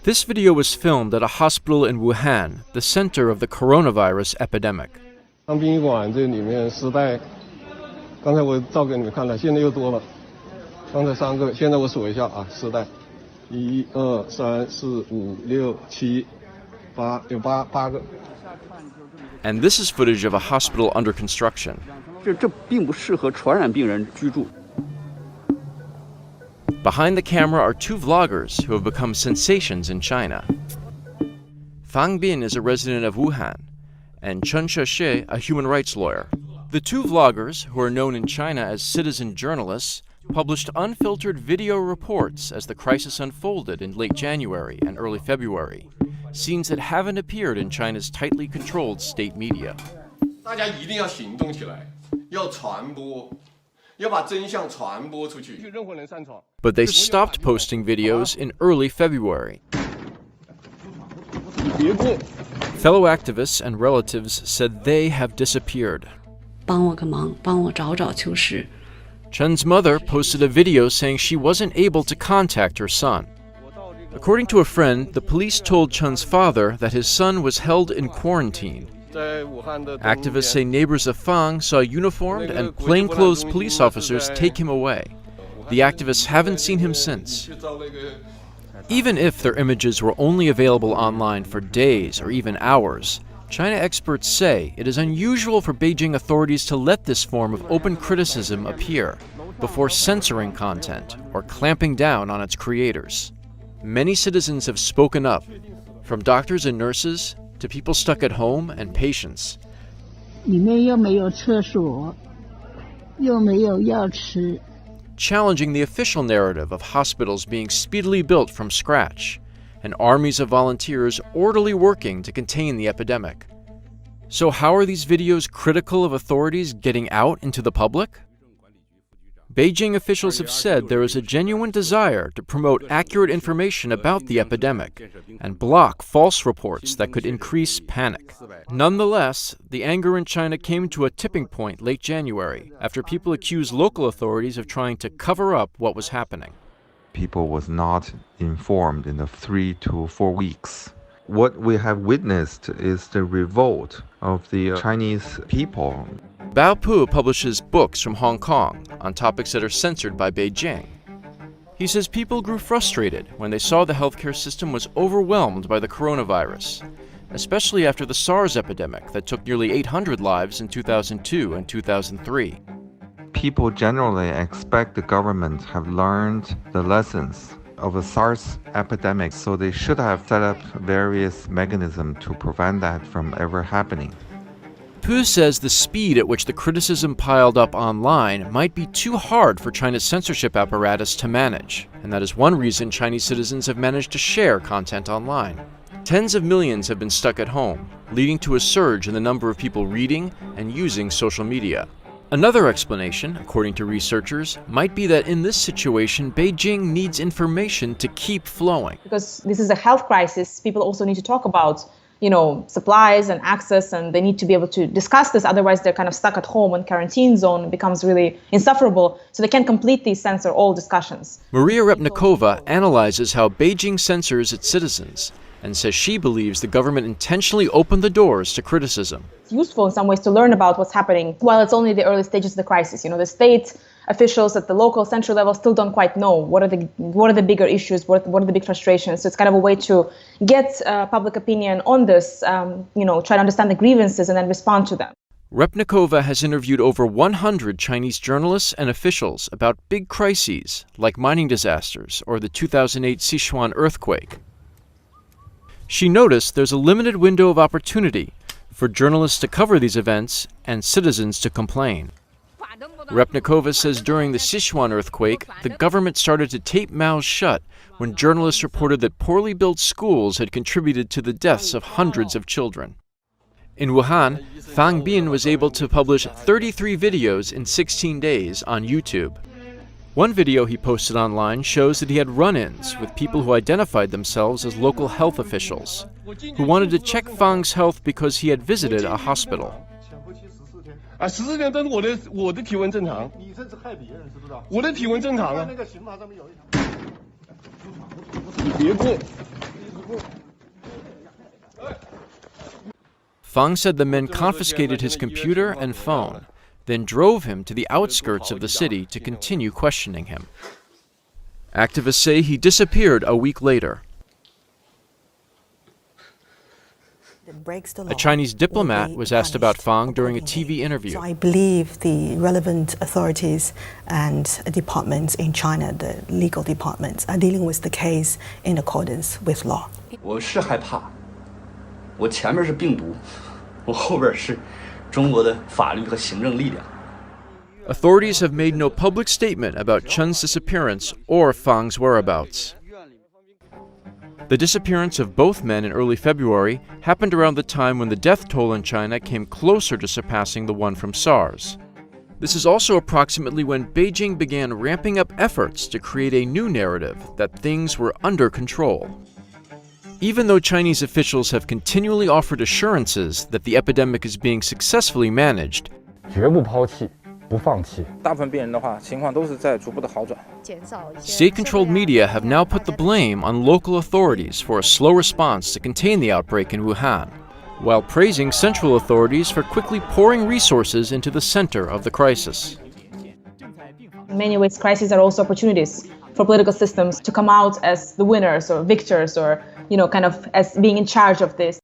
This video was filmed at a hospital in Wuhan, the center of the coronavirus epidemic. 当殡仪馆这里面尸袋，刚才我照给你们看了，现在又多了。刚才3个，现在我数一下啊，尸袋，1、2、3、4、5、6、7、8，有8个。And this is footage of a hospital under construction. 这并不适合传染病人居住。 Behind the camera are 2 vloggers who have become sensations in China. Fang Bin is a resident of Wuhan, and Chen Shexie, a human rights lawyer. The 2 vloggers, who are known in China as citizen journalists, published unfiltered video reports as the crisis unfolded in late January and early February, scenes that haven't appeared in China's tightly controlled state media. 大家一定要行动起来，要传播。 But they stopped posting videos in early February. Fellow activists and relatives said they have disappeared. 帮我个忙，帮我找找秋实。 Chen's mother posted a video saying she wasn't able to contact her son. According to a friend, the police told Chen's father that his son was held in quarantine. Activists say neighbors of Fang saw uniformed and plainclothes police officers take him away. The activists haven't seen him since. Even if their images were only available online for days or even hours, China experts say it is unusual for Beijing authorities to let this form of open criticism appear before censoring content or clamping down on its creators. Many citizens have spoken up, from doctors and nurses to people stuck at home and patients. 里面又没有厕所，又没有药吃。 Challenging the official narrative of hospitals being speedily built from scratch and armies of volunteers orderly working to contain the epidemic. So how are these videos critical of authorities getting out into the public? Beijing officials have said there is a genuine desire to promote accurate information about the epidemic and block false reports that could increase panic. Nonetheless, the anger in China came to a tipping point late January after people accused local authorities of trying to cover up what was happening. People was not informed in the 3 to 4 weeks. What we have witnessed is the revolt of the Chinese people. Bao Pu publishes books from Hong Kong on topics that are censored by Beijing. He says people grew frustrated when they saw the healthcare system was overwhelmed by the coronavirus, especially after the SARS epidemic that took nearly 800 lives in 2002 and 2003. People generally expect the government have learned the lessons of a SARS epidemic, so they should have set up various mechanisms to prevent that from ever happening. Pu says the speed at which the criticism piled up online might be too hard for China's censorship apparatus to manage, and that is one reason Chinese citizens have managed to share content online. Tens of millions have been stuck at home, leading to a surge in the number of people reading and using social media. Another explanation, according to researchers, might be that in this situation, Beijing needs information to keep flowing. Because this is a health crisis, people also need to talk about supplies and access, and they need to be able to discuss this. Otherwise, they're kind of stuck at home in quarantine zone. It becomes really insufferable. So they can't completely censor all discussions. Maria Repnikova analyzes how Beijing censors its citizens and says she believes the government intentionally opened the doors to criticism. It's useful in some ways to learn about what's happening while it's only the early stages of the crisis. The state officials at the local central level still don't quite know what are the bigger issues, what are the big frustrations. So it's kind of a way to get public opinion on this, try to understand the grievances and then respond to them. Repnikova has interviewed over 100 Chinese journalists and officials about big crises like mining disasters or the 2008 Sichuan earthquake. She noticed there's a limited window of opportunity for journalists to cover these events and citizens to complain. Repnikova says during the Sichuan earthquake, the government started to tape mouths shut when journalists reported that poorly built schools had contributed to the deaths of hundreds of children. In Wuhan, Fang Bin was able to publish 33 videos in 16 days on YouTube. One video he posted online shows that he had run-ins with people who identified themselves as local health officials, who wanted to check Fang's health because he had visited a hospital. 14天都是我的体温正常，你这是害别人，知不知道？我的体温正常啊。那个刑法上面有一条，你别过， Fang said the men confiscated his computer and phone, then drove him to the outskirts of the city to continue questioning him. Activists say he disappeared a week later. A Chinese diplomat was asked about Fang during a TV interview. So I believe the relevant authorities and departments in China, the legal departments, are dealing with the case in accordance with law. 我是害怕，我前面是病毒，我后边是中国的法律和行政力量。 Authorities have made no public statement about Chen's disappearance or Fang's whereabouts. The disappearance of both men in early February happened around the time when the death toll in China came closer to surpassing the one from SARS. This is also approximately when Beijing began ramping up efforts to create a new narrative that things were under control. Even though Chinese officials have continually offered assurances that the epidemic is being successfully managed, 绝不抛弃，不放弃。大部分病人的话，情况都是在逐步的好转。 state-controlled media have now put the blame on local authorities for a slow response to contain the outbreak in Wuhan, while praising central authorities for quickly pouring resources into the center of the crisis. In many ways, crises are also opportunities for political systems to come out as the winners or victors or, kind of as being in charge of this.